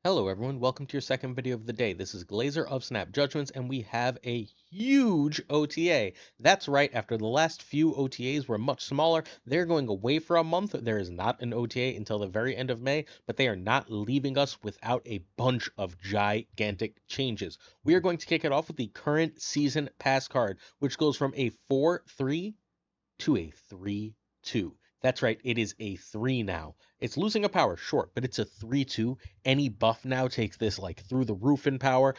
Hello everyone, welcome to your second video of the day. This is Glazer of Snap Judgments, and we have a huge OTA. That's right, after the last few OTAs were much smaller, they're going away for a month. There is not an OTA until the very end of May, but they are not leaving us without a bunch of gigantic changes. We are going to kick it off with the current season pass card, which goes from a 4-3 to a 3-2. That's right, it is a 3 now. It's losing a power, sure, but it's a 3-2. Any buff now takes this like through the roof in power.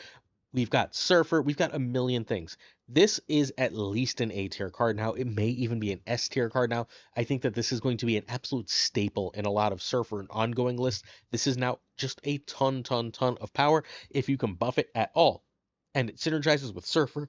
We've got Surfer, we've got a million things. This is at least an A tier card now. It may even be an S tier card now. I think that this is going to be an absolute staple in a lot of Surfer and ongoing lists. This is now just a ton of power if you can buff it at all. And it synergizes with Surfer.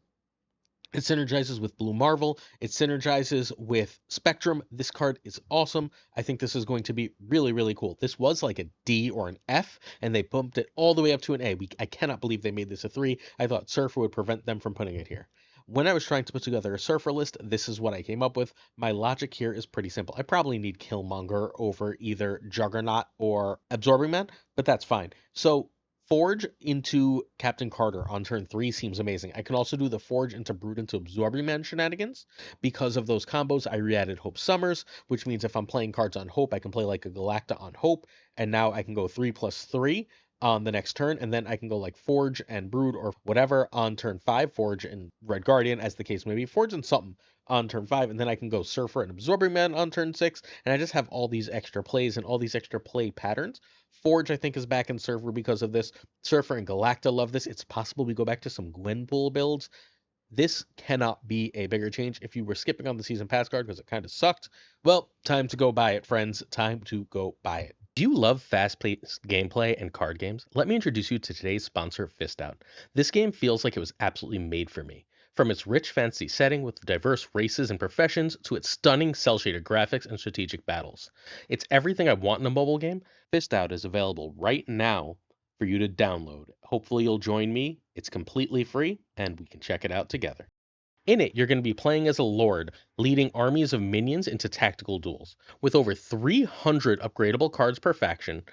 It synergizes with Blue Marvel. It synergizes with Spectrum. This card is awesome. I think this is going to be really cool. This was like a D or an F, and they bumped it all the way up to an A. I cannot believe they made this a 3. I thought Surfer would prevent them from putting it here. When I was trying to put together a Surfer list, this is what I came up with. My logic here is pretty simple. I probably need Killmonger over either Juggernaut or Absorbing Man, but that's fine. So Forge into Captain Carter on turn 3 seems amazing. I can also do the Forge into Brood into Absorbing Man shenanigans. Because of those combos, I re-added Hope Summers, which means if I'm playing cards on Hope, I can play like a Galacta on Hope, and now I can go 3+3 on the next turn, and then I can go like Forge and Brood or whatever on turn 5, Forge and Red Guardian, as the case may be, Forge and something on turn 5, and then I can go Surfer and Absorbing Man on turn 6, and I just have all these extra plays and all these extra play patterns. Forge, I think, is back in Surfer because of this. Surfer and Galacta love this. It's possible we go back to some Gwenpool builds. This cannot be a bigger change. If you were skipping on the season pass card because it kind of sucked, well, time to go buy it, friends. Time to go buy it. Do you love fast-paced gameplay and card games? Let me introduce you to today's sponsor, Phastout. This game feels like it was absolutely made for me. From its rich fantasy setting with diverse races and professions to its stunning cel-shaded graphics and strategic battles. It's everything I want in a mobile game. Phastout is available right now for you to download. Hopefully you'll join me. It's completely free and we can check it out together. In it, you're going to be playing as a lord, leading armies of minions into tactical duels. With over 300 upgradable cards per faction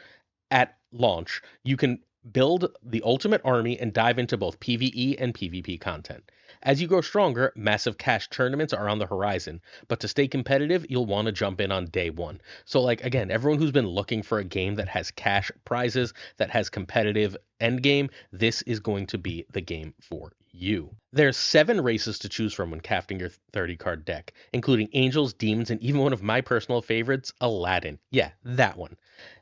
at launch, you can build the ultimate army and dive into both PvE and PvP content. As you grow stronger, massive cash tournaments are on the horizon, but to stay competitive, you'll want to jump in on day one. So like again, everyone who's been looking for a game that has cash prizes, that has competitive endgame, this is going to be the game for you. There's 7 races to choose from when crafting your 30 card deck, including angels, demons, and even one of my personal favorites, Aladdin. Yeah, that one.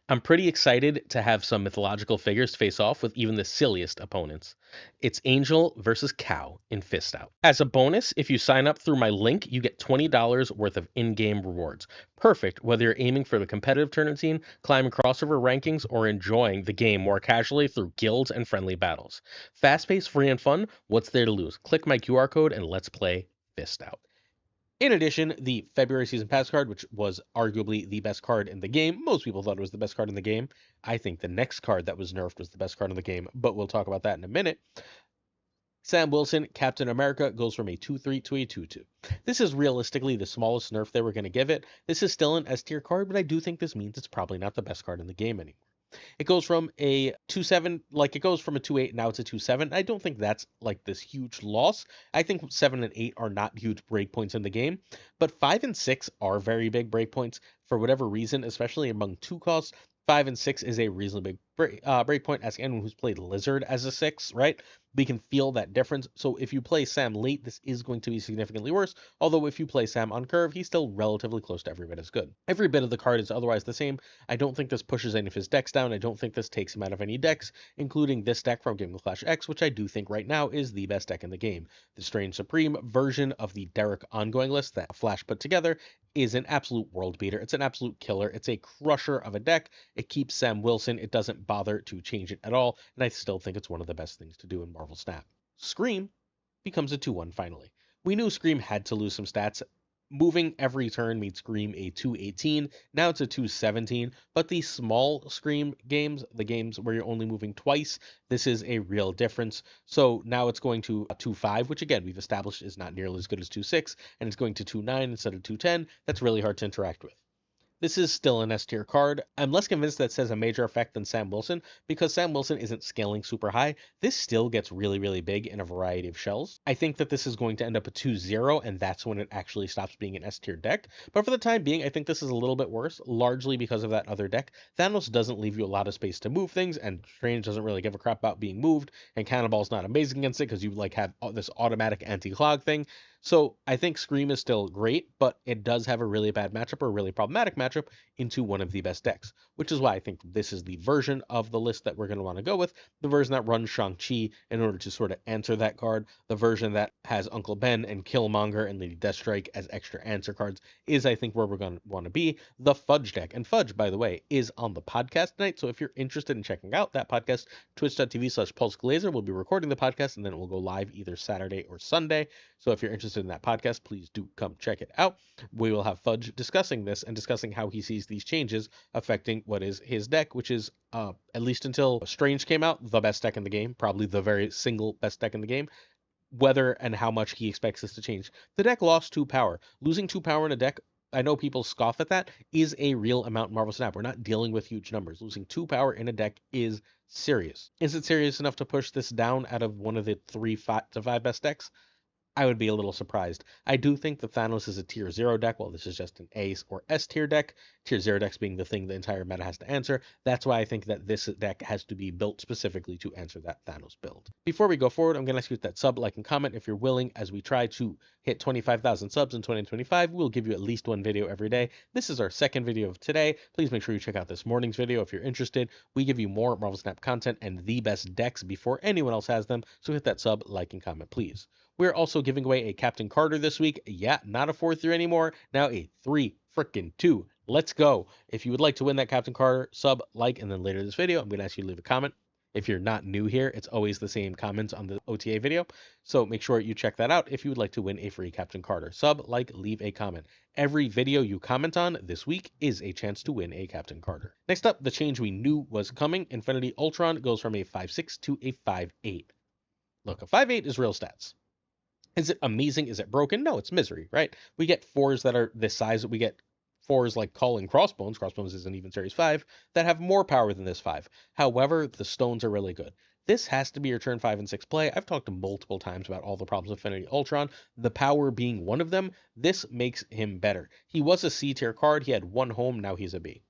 I'm pretty excited to have some mythological figures face off with even the silliest opponents. It's Angel versus Cow in Phastout. As a bonus, if you sign up through my link, you get $20 worth of in-game rewards. Perfect whether you're aiming for the competitive tournament scene, climbing crossover rankings, or enjoying the game more casually through guilds and friendly battles. Fast-paced, free, and fun, what's there to lose? Click my QR code and let's play Phastout. In addition, the February season pass card, which was arguably the best card in the game. Most people thought it was the best card in the game. I think the next card that was nerfed was the best card in the game, but we'll talk about that in a minute. Sam Wilson, Captain America, goes from a 2-3 to a 2-2. This is realistically the smallest nerf they were going to give it. This is still an S tier card, but I do think this means it's probably not the best card in the game anymore. It goes from a 2-7, like it goes from a 2-8, now it's a 2-7. I don't think that's like this huge loss. I think 7 and 8 are not huge breakpoints in the game, but 5 and 6 are very big breakpoints for whatever reason, especially among 2 costs. 5 and 6 is a reasonably big breakpoint. As anyone who's played Lizard as a 6, right? We can feel that difference. So if you play Sam late, this is going to be significantly worse. Although if you play Sam on curve, he's still relatively close to every bit as good. Every bit of the card is otherwise the same. I don't think this pushes any of his decks down. I don't think this takes him out of any decks, including this deck from Game of Clash X, which I do think right now is the best deck in the game. The Strange Supreme version of the Derek ongoing list that Flash put together is an absolute world beater. It's an absolute killer. It's a crusher of a deck. It keeps Sam Wilson. It doesn't bother to change it at all, and I still think it's one of the best things to do in Marvel Snap. Scream becomes a 2-1 finally. We knew Scream had to lose some stats. Moving every turn made Scream a 2-18. Now it's a 2-17. But the small Scream games, the games where you're only moving twice, this is a real difference. So now it's going to a 2-5, which again, we've established is not nearly as good as 2-6, and it's going to 2-9 instead of 2-10. That's really hard to interact with. This is still an S tier card. I'm less convinced that it says a major effect than Sam Wilson because Sam Wilson isn't scaling super high. This still gets really, really big in a variety of shells. I think that this is going to end up a 2-0, and that's when it actually stops being an S tier deck. But for the time being, I think this is a little bit worse, largely because of that other deck. Thanos doesn't leave you a lot of space to move things, and Strange doesn't really give a crap about being moved, and Cannonball's not amazing against it because you like have this automatic anti-clog thing. So I think Scream is still great, but it does have a really bad matchup or a really problematic matchup into one of the best decks, which is why I think this is the version of the list that we're going to want to go with, the version that runs Shang-Chi in order to sort of answer that card. The version that has Uncle Ben and Killmonger and Lady Deathstrike as extra answer cards is, I think, where we're going to want to be. The Fudge deck, and Fudge, by the way, is on the podcast tonight, so if you're interested in checking out that podcast, twitch.tv/PulseGlazer, we'll be recording the podcast, and then it will go live either Saturday or Sunday. So if you're interested in that podcast, please do come check it out. We will have Fudge discussing this and discussing how he sees these changes affecting what is his deck, which is, at least until Strange came out, the best deck in the game, probably the very single best deck in the game. Whether and how much he expects this to change. The deck lost 2 power. Losing 2 power in a deck, I know people scoff at that, is a real amount in Marvel Snap. We're not dealing with huge numbers. Losing 2 power in a deck is serious. Is it serious enough to push this down out of one of the 3 to 5 best decks? I would be a little surprised. I do think that Thanos is a tier 0 deck, while this is just an A or S tier deck. Tier 0 decks being the thing the entire meta has to answer. That's why I think that this deck has to be built specifically to answer that Thanos build. Before we go forward, I'm going to ask you that sub, like, and comment if you're willing. As we try to hit 25,000 subs in 2025, we'll give you at least 1 video every day. This is our 2nd video of today. Please make sure you check out this morning's video if you're interested. We give you more Marvel Snap content and the best decks before anyone else has them, so hit that sub, like, and comment, please. We're also giving away a Captain Carter this week. Yeah, not a 4-3 anymore. Now a 3-2. Let's go. If you would like to win that Captain Carter, sub, like, and then later this video, I'm going to ask you to leave a comment. If you're not new here, it's always the same comments on the OTA video. So make sure you check that out if you would like to win a free Captain Carter. Sub, like, leave a comment. Every video you comment on this week is a chance to win a Captain Carter. Next up, the change we knew was coming. Infinity Ultron goes from a 5-6 to a 5-8. Look, a 5-8 is real stats. Is it amazing? Is it broken? No, it's misery, right? We get 4s that are this size. We get 4s like Cull and Crossbones. Crossbones is an even series 5 that have more power than this 5. However, the stones are really good. This has to be your turn 5 and 6 play. I've talked multiple times about all the problems with Infinity Ultron, the power being one of them. This makes him better. He was a C tier card. He had 1 home. Now he's a B.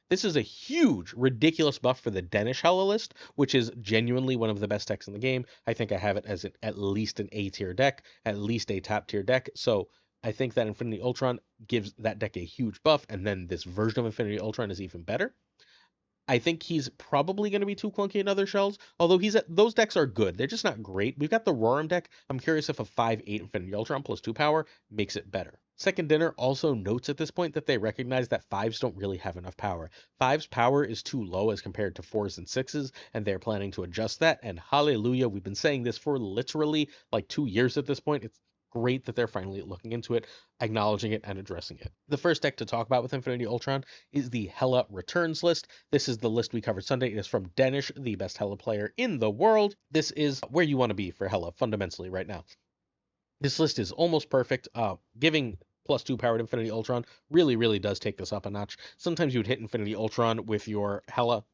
This is a huge, ridiculous buff for the Danish Hela list, which is genuinely one of the best decks in the game. I think I have it as at least an A tier deck, at least a top tier deck. So I think that Infinity Ultron gives that deck a huge buff, and then this version of Infinity Ultron is even better. I think he's probably going to be too clunky in other shells, although those decks are good. They're just not great. We've got the Roram deck. I'm curious if a 5-8 Infinity Ultron plus 2 power makes it better. Second Dinner also notes at this point that they recognize that 5s don't really have enough power. 5's power is too low as compared to 4s and 6s, and they're planning to adjust that, and hallelujah, we've been saying this for literally like 2 years at this point. It's great that they're finally looking into it, acknowledging it, and addressing it. The first deck to talk about with Infinity Ultron is the Hela Returns list. This is the list we covered Sunday. It is from Danish, the best Hela player in the world. This is where you want to be for Hela, fundamentally, right now. This list is almost perfect. Giving plus 2 powered Infinity Ultron really does take this up a notch. Sometimes you would hit Infinity Ultron with your Hela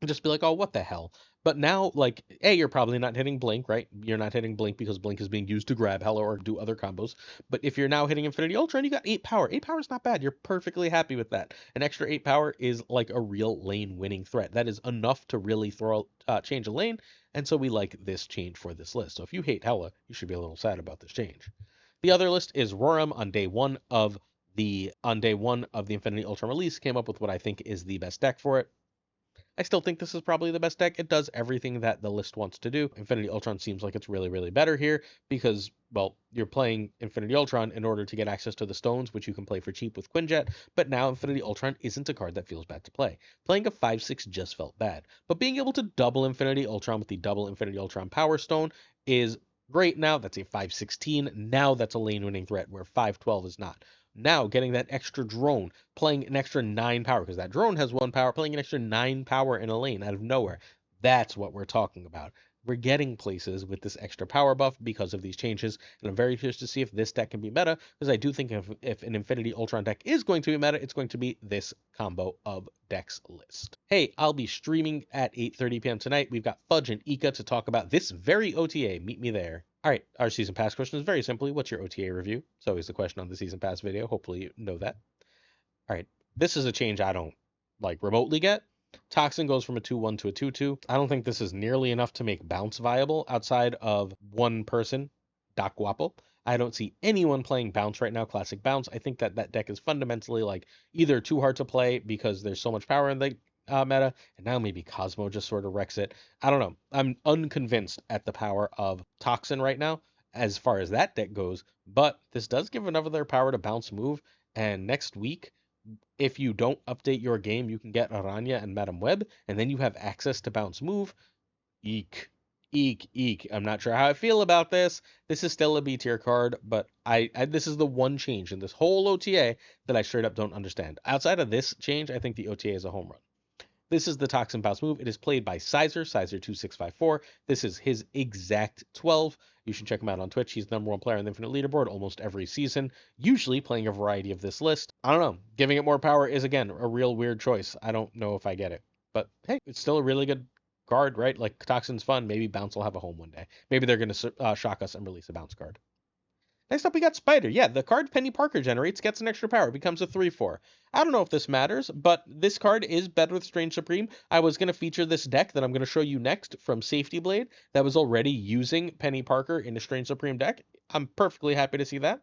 and just be like, oh, what the hell? But now, like, A, you're probably not hitting Blink, right? You're not hitting Blink because Blink is being used to grab Hela or do other combos. But if you're now hitting Infinity Ultron, you got 8 power. 8 power is not bad. You're perfectly happy with that. An extra 8 power is like a real lane winning threat. That is enough to really change a lane. And so we like this change for this list. So if you hate Hela, you should be a little sad about this change. The other list is Roram on day one of the Infinity Ultron release. Came up with what I think is the best deck for it. I still think this is probably the best deck. It does everything that the list wants to do. Infinity Ultron seems like it's really better here because, well, you're playing Infinity Ultron in order to get access to the stones, which you can play for cheap with Quinjet, but now Infinity Ultron isn't a card that feels bad to play. Playing a 5-6 just felt bad, but being able to double Infinity Ultron with the double Infinity Ultron Power Stone is great now. That's a 5-16. Now that's a lane-winning threat where 5-12 is not. Now getting that extra drone, playing an extra 9 power, because that drone has 1 power, playing an extra 9 power in a lane out of nowhere. That's what we're talking about. we're getting places with this extra power buff because of these changes, and I'm very curious to see if this deck can be meta, because I do think if an Infinity Ultron deck is going to be meta, it's going to be this combo of decks list. Hey, I'll be streaming at 8:30 p.m. tonight. We've got Fudge and Ika to talk about this very OTA. Meet me there. All right, our Season Pass question is very simply, what's your OTA review? It's always the question on the Season Pass video. Hopefully you know that. All right, this is a change I don't like remotely get. Toxin goes from a 2/1 to a 2/2. I don't think this is nearly enough to make bounce viable outside of one person, Doc Guapo. I don't see anyone playing bounce right now, classic bounce. I think that that deck is fundamentally like either too hard to play because there's so much power in the meta, and now maybe Cosmo just sort of wrecks it. I don't know. I'm unconvinced at the power of Toxin right now as far as that deck goes, but this does give another power to bounce move, and next week if you don't update your game, you can get Aranya and Madam Web, and then you have access to bounce move. Eek. Eek, eek. I'm not sure how I feel about this. This is still a B tier card, but this is the one change in this whole OTA that I straight up don't understand. Outside of this change, I think the OTA is a home run. This is the Toxin Bounce move. It is played by Sizer2654. This is his exact 12. You should check him out on Twitch. He's the number one player on the Infinite Leaderboard almost every season, usually playing a variety of this list. I don't know. Giving it more power is, again, a real weird choice. I don't know if I get it. But hey, it's still a really good card, right? Like, Toxin's fun. Maybe Bounce will have a home one day. Maybe they're going to shock us and release a Bounce card. Next up, we got Spider. Yeah, the card Penny Parker generates gets an extra power, becomes a 3/4. I don't know if this matters, but this card is better with Strange Supreme. I was going to feature this deck that I'm going to show you next from Safety Blade that was already using Penny Parker in a Strange Supreme deck. I'm perfectly happy to see that.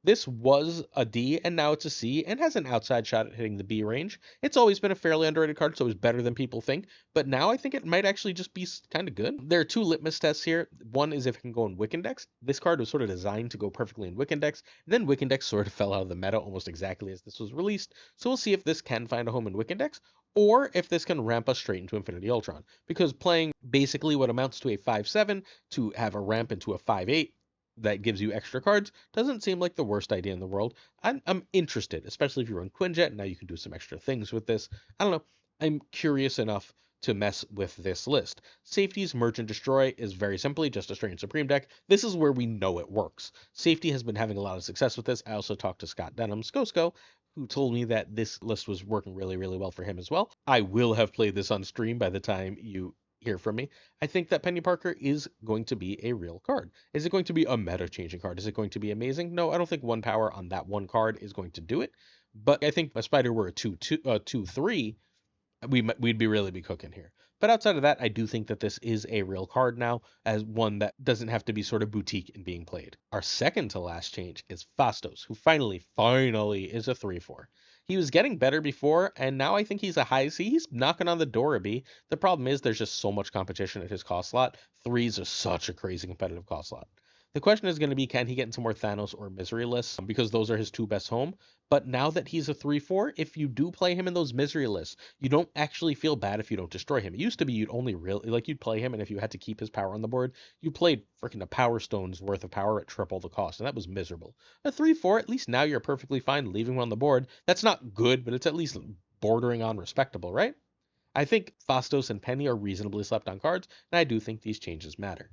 This was a D and now it's a C and has an outside shot at hitting the B range. It's always been a fairly underrated card, so it's better than people think. But now I think it might actually just be kind of good. There are two litmus tests here. One is if it can go in Wiccan decks. This card was sort of designed to go perfectly in Wiccan decks. Then Wiccan decks sort of fell out of the meta almost exactly as this was released. So we'll see if this can find a home in Wiccan decks, or if this can ramp us straight into Infinity Ultron. Because playing basically what amounts to a 5/7 to have a ramp into a 5/8 that gives you extra cards doesn't seem like the worst idea in the world. I'm interested, especially if you run Quinjet. Now you can do some extra things with this. I don't know. I'm curious enough to mess with this list. Safety's Merge and Destroy is very simply just a Strange Supreme deck. This is where we know it works. Safety has been having a lot of success with this. I also talked to Scott Denham Skosko, who told me that this list was working really, really well for him as well. I will have played this on stream by the time you hear from me. I think that Penny Parker is going to be a real card. Is it going to be a meta-changing card? Is it going to be amazing? No, I don't think one power on that one card is going to do it. But I think if Spider were a 2/3, we'd be really be cooking here. But outside of that, I do think that this is a real card now, as one that doesn't have to be sort of boutique in being played. Our second to last change is Phastos, who finally is a 3/4. He was getting better before, and now I think he's a high C. He's knocking on the door a B. The problem is there's just so much competition at his cost slot. Threes are such a crazy competitive cost slot. The question is going to be, can he get into more Thanos or Misery lists? Because those are his two best home. But now that he's a 3/4, if you do play him in those Misery lists, you don't actually feel bad if you don't destroy him. It used to be you'd only really, like you'd play him, and if you had to keep his power on the board, you played freaking a Power Stone's worth of power at triple the cost, and that was miserable. A 3/4, at least now you're perfectly fine leaving him on the board. That's not good, but it's at least bordering on respectable, right? I think Phastos and Penny are reasonably slept on cards, and I do think these changes matter.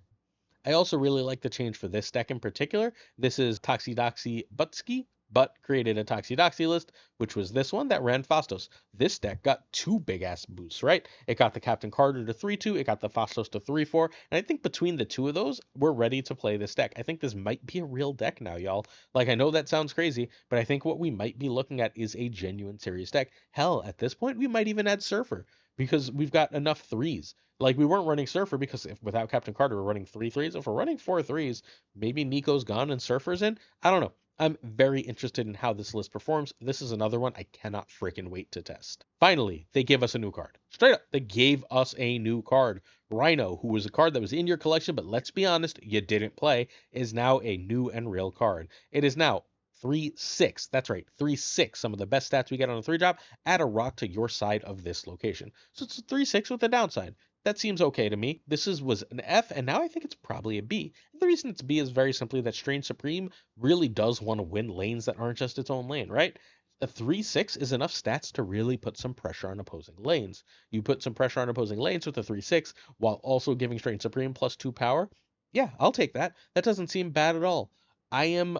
I also really like the change for this deck in particular. This is Toxidoxy Butsky, but created a Toxidoxy list, which was this one that ran Phastos. This deck got two big ass boosts, right? It got the Captain Carter to 3/2, it got the Phastos to 3/4, and I think between the two of those, we're ready to play this deck. I think this might be a real deck now, y'all. Like, I know that sounds crazy, but I think what we might be looking at is a genuine serious deck. Hell, at this point, we might even add Surfer, because we've got enough threes. Like, we weren't running Surfer because without Captain Carter, we're running 3/3s. If we're running 4/3s, maybe Nico's gone and Surfer's in. I don't know. I'm very interested in how this list performs. This is another one I cannot freaking wait to test. Finally, they give us a new card. Straight up, they gave us a new card. Rhino, who was a card that was in your collection, but let's be honest, you didn't play, is now a new and real card. It is now 3/6. That's right, 3/6. Some of the best stats we get on a 3-drop. Add a rock to your side of this location. So it's a 3/6 with a downside. That seems okay to me. This was an F, and now I think it's probably a B. And the reason it's B is very simply that Strange Supreme really does want to win lanes that aren't just its own lane, right? A 3/6 is enough stats to really put some pressure on opposing lanes. You put some pressure on opposing lanes with a 3/6 while also giving Strange Supreme +2 power. Yeah, I'll take that. That doesn't seem bad at all. I am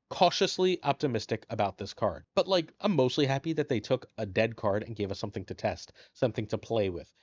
cautiously optimistic about this card. But like, I'm mostly happy that they took a dead card and gave us something to test, something to play with.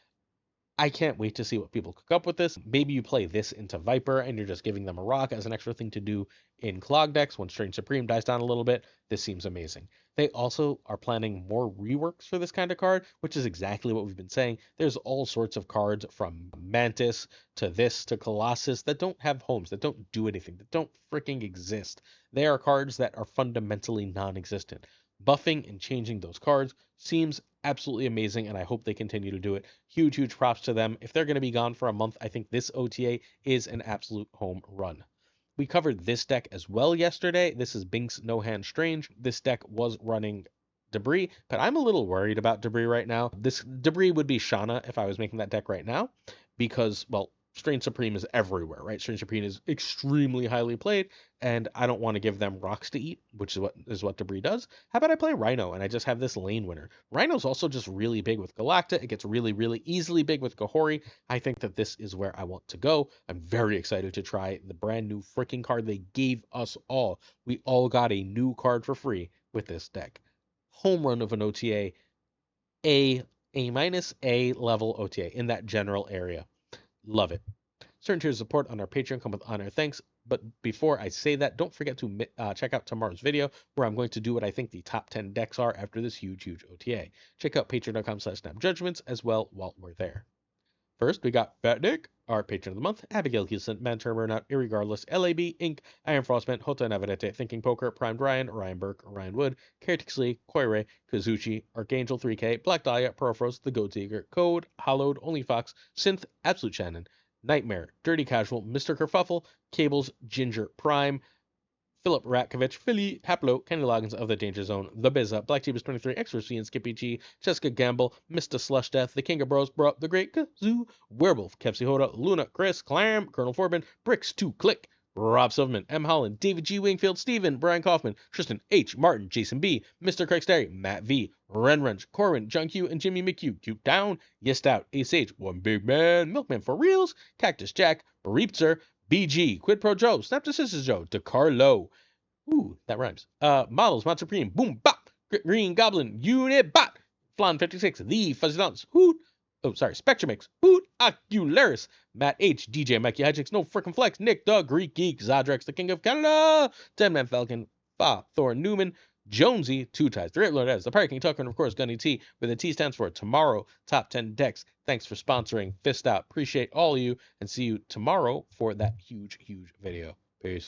I can't wait to see what people cook up with this. Maybe you play this into Viper and you're just giving them a rock as an extra thing to do in clog decks when Strange Supreme dies down a little bit. This seems amazing. They also are planning more reworks for this kind of card, which is exactly what we've been saying. There's all sorts of cards from Mantis to this to Colossus that don't have homes, that don't do anything, that don't freaking exist. They are cards that are fundamentally non-existent. Buffing and changing those cards seems absolutely amazing, and I hope they continue to do it. Huge, huge props to them. If they're going to be gone for a month, I think this OTA is an absolute home run. We covered this deck as well yesterday. This is Binks No Hand Strange. This deck was running Debris, but I'm a little worried about Debris right now. This Debris would be Shana if I was making that deck right now, because, well, Strange Supreme is everywhere, right? Strange Supreme is extremely highly played, and I don't want to give them rocks to eat, which is what Debris does. How about I play Rhino and I just have this lane winner? Rhino's also just really big with Galacta. It gets really, really easily big with Kahori. I think that this is where I want to go. I'm very excited to try the brand new freaking card they gave us all. We all got a new card for free with this deck. Home run of an OTA, A minus A level OTA in that general area. Love it. Certain tiers of support on our Patreon come with honor thanks. But before I say that, don't forget to check out tomorrow's video where I'm going to do what I think the top 10 decks are after this huge, huge OTA. Check out patreon.com/snapjudgments as well while we're there. First, we got Fat Nick, our patron of the month, Abigail Houston, Mantur Burnout, Irregardless, LAB, Inc., Iron Frostman, Hota Navarrete, Thinking Poker, Primed Ryan, Ryan Burke, Ryan Wood, Kertixley, Koire, Kazuchi, Archangel 3K, Black Dahlia, Perofrost, The Goat Eager, Code, Hollowed, Only Fox, Synth, Absolute Shannon, Nightmare, Dirty Casual, Mr. Kerfuffle, Cables, Ginger Prime, Philip Ratkovich, Philly, Haplo, Kenny Loggins of the Danger Zone, The Bizza, Black Jeebus 23, Extra C and Skippy G, Jessica Gamble, Mr. Slush Death, The King of Bros, Bro, The Great Kazoo, Werewolf, Kevsey Hoda, Luna, Chris, Clam, Colonel Forbin, Bricks 2 Click, Rob Silverman, M. Holland, David G. Wingfield, Steven, Brian Kaufman, Tristan H. Martin, Jason B., Mr. Craig Sterry, Matt V., Ren Wrench, Corwin, John Q, and Jimmy McHugh, Cute Down, Yest Out, Ace H, One Big Man, Milkman for Reals, Cactus Jack, Reapzer, BG, Quid Pro Joe, Snap to Sisters Joe, DeCarlo. Ooh, that rhymes. Models, Mod Supreme, Boom Bop, Green Goblin, Unit Bot, Flan 56, The Fuzzy Dance, Hoot. Oh, sorry, Spectrumix, Hoot, Ocularis, Matt H, DJ Mikey Hijinks, No Frickin' Flex, Nick Doug, Greek Geek, Zodrex, The King of Canada, Dead Man Falcon, Fa, Thor Newman, Jonesy, Two Ties, The Great Lord, The Pirate King Tucker, and of course, Gunny T, where the T stands for Tomorrow Top 10 Decks. Thanks for sponsoring Fist Out. Appreciate all of you, and see you tomorrow for that huge, huge video. Peace.